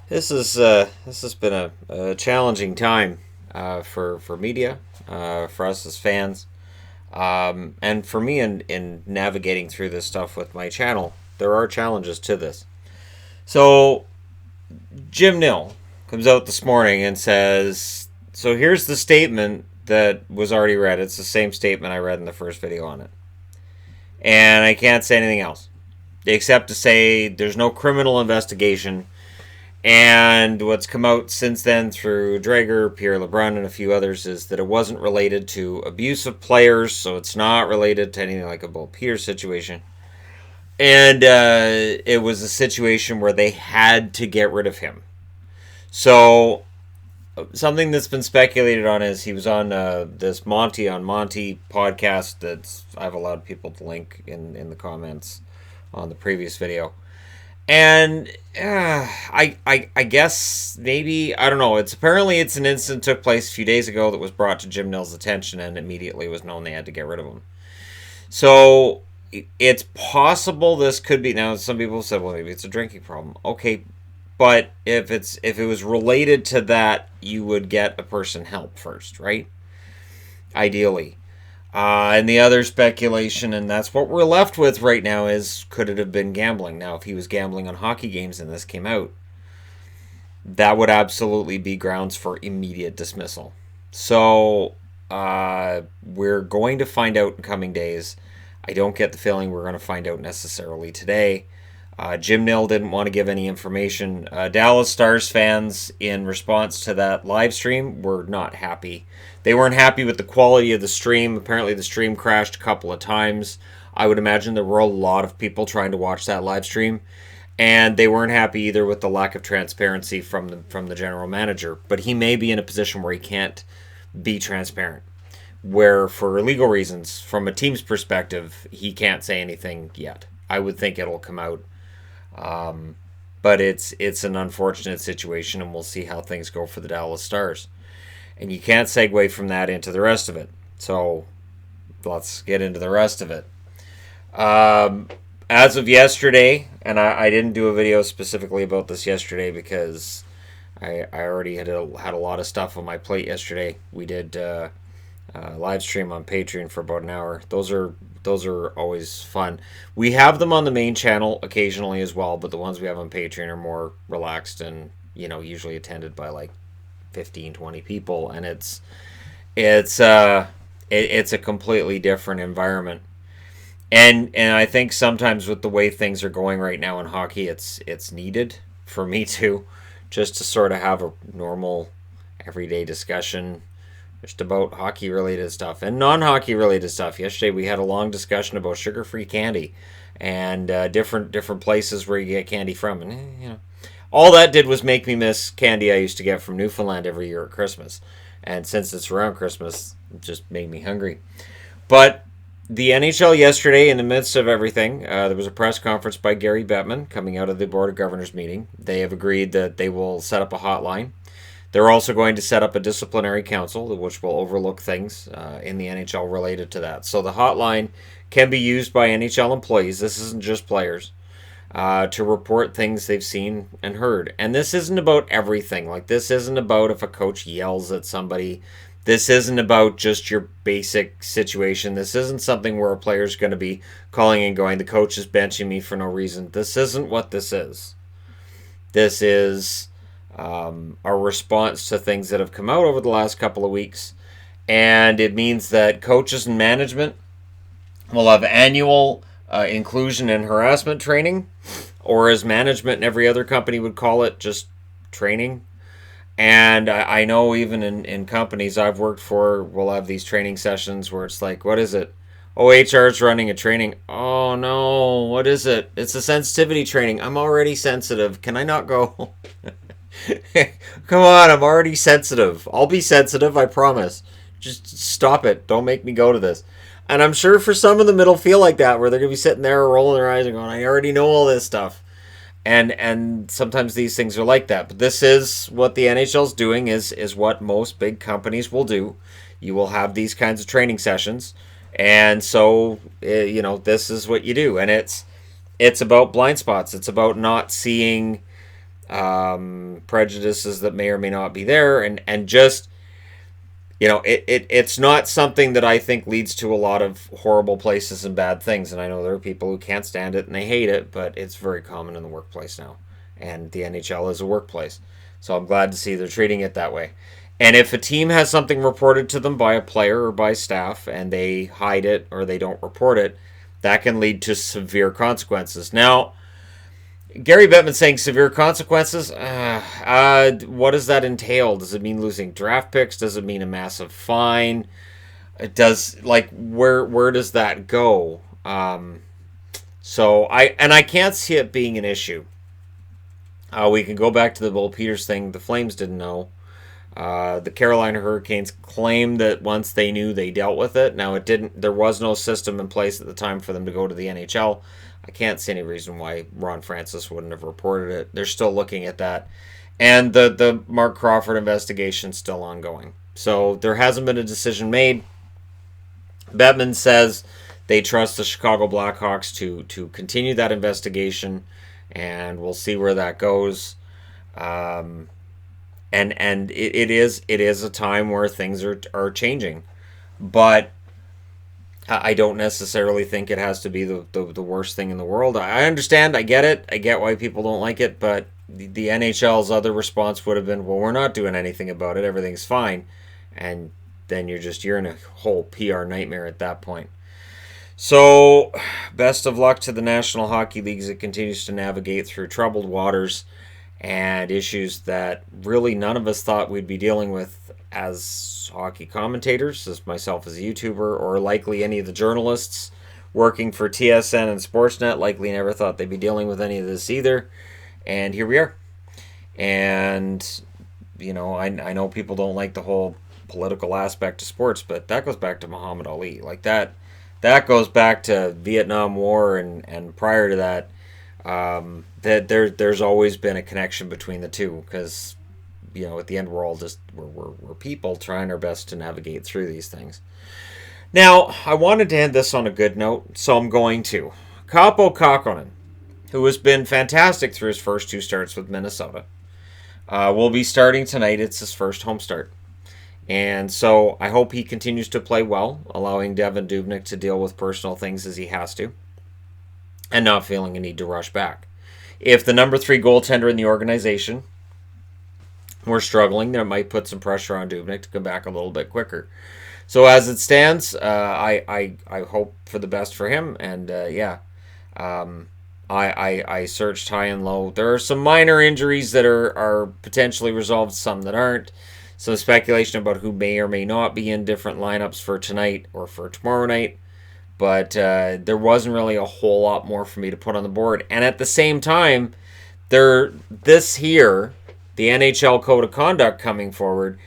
This has been a challenging time for media, for us as fans, and for me in navigating through this stuff with my channel. There are challenges to this. So Jim Nill comes out this morning and says, "So here's the statement that was already read. It's the same statement I read in the first video on it, and I can't say anything else except to say there's no criminal investigation." And what's come out since then through Drager, Pierre LeBrun, and a few others is that it wasn't related to abuse of players, so it's not related to anything like a Bill Peters situation. And it was a situation where they had to get rid of him. So something that's been speculated on is he was on this Monty on Monty podcast that I've allowed people to link in the comments on the previous video. And I guess maybe I don't know. It's an incident took place a few days ago that was brought to Jim Nill's attention, and immediately was known they had to get rid of him. So it's possible this could be. Now some people said, well, maybe it's a drinking problem. Okay, but if it was related to that, you would get a person help first, right? Ideally. And the other speculation, and that's what we're left with right now, is could it have been gambling? Now, if he was gambling on hockey games and this came out, that would absolutely be grounds for immediate dismissal. So, we're going to find out in coming days. I don't get the feeling we're going to find out necessarily today. Jim Nill didn't want to give any information. Dallas Stars fans, in response to that live stream, were not happy. They weren't happy with the quality of the stream. Apparently, the stream crashed a couple of times. I would imagine there were a lot of people trying to watch that live stream, and they weren't happy either with the lack of transparency from the general manager. But he may be in a position where he can't be transparent, where for legal reasons, from a team's perspective, he can't say anything yet. I would think it'll come out. But it's an unfortunate situation, and we'll see how things go for the Dallas Stars. And you can't segue from that into the rest of it. So let's get into the rest of it. As of yesterday, and I didn't do a video specifically about this yesterday because I already had a lot of stuff on my plate yesterday. We did live stream on Patreon for about an hour. Those are always fun. We have them on the main channel occasionally as well, but the ones we have on Patreon are more relaxed and usually attended by like 15-20 people, and it's a completely different environment. And I think sometimes with the way things are going right now in hockey, it's needed for me to just to sort of have a normal everyday discussion just about hockey related stuff and non-hockey related stuff. Yesterday we had a long discussion about sugar-free candy and different places where you get candy from, and all that did was make me miss candy I used to get from Newfoundland every year at Christmas. And since it's around Christmas, it just made me hungry. But the NHL yesterday, in the midst of everything, there was a press conference by Gary Bettman coming out of the Board of Governors meeting. They have agreed that they will set up a hotline. They're also going to set up a disciplinary council, which will overlook things in the NHL related to that. So the hotline can be used by NHL employees. This isn't just players. To report things they've seen and heard. And this isn't about everything. Like, this isn't about if a coach yells at somebody. This isn't about just your basic situation. This isn't something where a player's going to be calling and going, the coach is benching me for no reason. This isn't what this is. This is a response to things that have come out over the last couple of weeks. And it means that coaches and management will have annual inclusion and harassment training, or as management and every other company would call it, just training. And I know even in companies I've worked for, we'll have these training sessions where it's like, what is it? Oh, HR's running a training. Oh no, what is it? It's a sensitivity training. I'm already sensitive. Can I not go? Come on, I'm already sensitive. I'll be sensitive, I promise. Just stop it. Don't make me go to this. And I'm sure for some of them it'll feel like that, where they're going to be sitting there rolling their eyes and going, I already know all this stuff. And sometimes these things are like that. But this is what the NHL's doing, is what most big companies will do. You will have these kinds of training sessions. And so, this is what you do. And it's about blind spots. It's about not seeing prejudices that may or may not be there, and just, it's not something that I think leads to a lot of horrible places and bad things. And I know there are people who can't stand it and they hate it, but it's very common in the workplace now. And the NHL is a workplace. So I'm glad to see they're treating it that way. And if a team has something reported to them by a player or by staff and they hide it or they don't report it, that can lead to severe consequences. Now, Gary Bettman saying severe consequences. What does that entail? Does it mean losing draft picks? Does it mean a massive fine? It does. Like, where does that go? I can't see it being an issue. We can go back to the Bill Peters thing. The Flames didn't know. The Carolina Hurricanes claimed that once they knew, they dealt with it. Now, it didn't. There was no system in place at the time for them to go to the NHL. I can't see any reason why Ron Francis wouldn't have reported it. They're still looking at that, and the Mark Crawford investigation is still ongoing. So there hasn't been a decision made. Bettman says they trust the Chicago Blackhawks to continue that investigation, and we'll see where that goes. And it is a time where things are changing, but I don't necessarily think it has to be the worst thing in the world. I understand, I get it, I get why people don't like it, but the NHL's other response would have been, well, we're not doing anything about it, everything's fine, and then you're in a whole PR nightmare at that point. So, best of luck to the National Hockey League as it continues to navigate through troubled waters and issues that really none of us thought we'd be dealing with as hockey commentators, as myself as a YouTuber, or likely any of the journalists working for TSN and Sportsnet likely never thought they'd be dealing with any of this either. And here we are. And, I know people don't like the whole political aspect of sports, but that goes back to Muhammad Ali. Like that goes back to Vietnam War and prior to that. That there's always been a connection between the two because, at the end we're all just we're people trying our best to navigate through these things. Now, I wanted to end this on a good note, so I'm going to. Kaapo Kakkonen, who has been fantastic through his first two starts with Minnesota, will be starting tonight. It's his first home start. And so I hope he continues to play well, allowing Devin Dubnyk to deal with personal things as he has to, and not feeling a need to rush back. If the number 3 goaltender in the organization were struggling, that might put some pressure on Dubnyk to come back a little bit quicker. So as it stands, I hope for the best for him, and I searched high and low. There are some minor injuries that are potentially resolved, some that aren't. Some speculation about who may or may not be in different lineups for tonight or for tomorrow night. But there wasn't really a whole lot more for me to put on the board. And at the same time, the NHL Code of Conduct coming forward,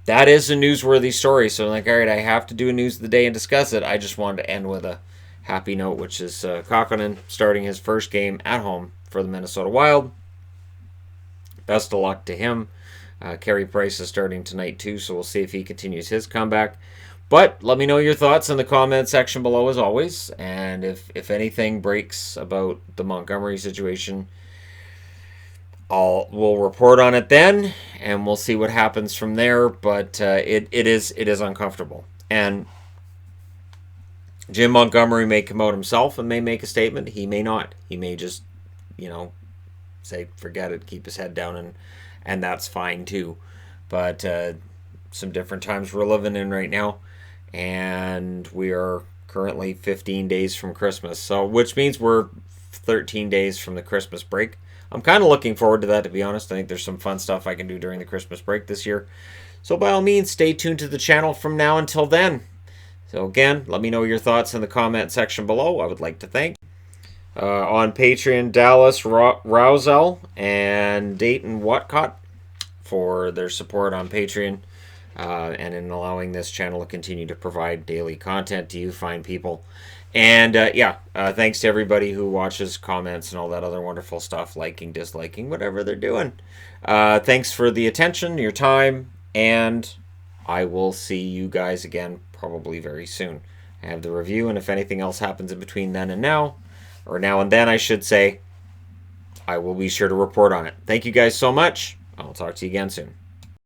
that is a newsworthy story. So I'm like, all right, I have to do a news of the day and discuss it. I just wanted to end with a happy note, which is Kakkonen starting his first game at home for the Minnesota Wild. Best of luck to him. Carey Price is starting tonight too, so we'll see if he continues his comeback. But let me know your thoughts in the comment section below as always. And if anything breaks about the Montgomery situation, we'll report on it then, and we'll see what happens from there. But it is uncomfortable. And Jim Montgomery may come out himself and may make a statement. He may not. He may just, say forget it, keep his head down, and that's fine too. But some different times we're living in right now. And we are currently 15 days from Christmas, so which means we're 13 days from the Christmas break. I'm kind of looking forward to that, to be honest. I think there's some fun stuff I can do during the Christmas break this year. So by all means, stay tuned to the channel from now until then. So again, let me know your thoughts in the comment section below. I would like to thank on Patreon Dallas Rousel and Dayton Watcott for their support on Patreon. And in allowing this channel to continue to provide daily content to you fine people. And thanks to everybody who watches, comments, and all that other wonderful stuff, liking, disliking, whatever they're doing. Thanks for the attention, your time, and I will see you guys again probably very soon. I have the review, and if anything else happens in between then and now, or now and then I should say, I will be sure to report on it. Thank you guys so much. I'll talk to you again soon.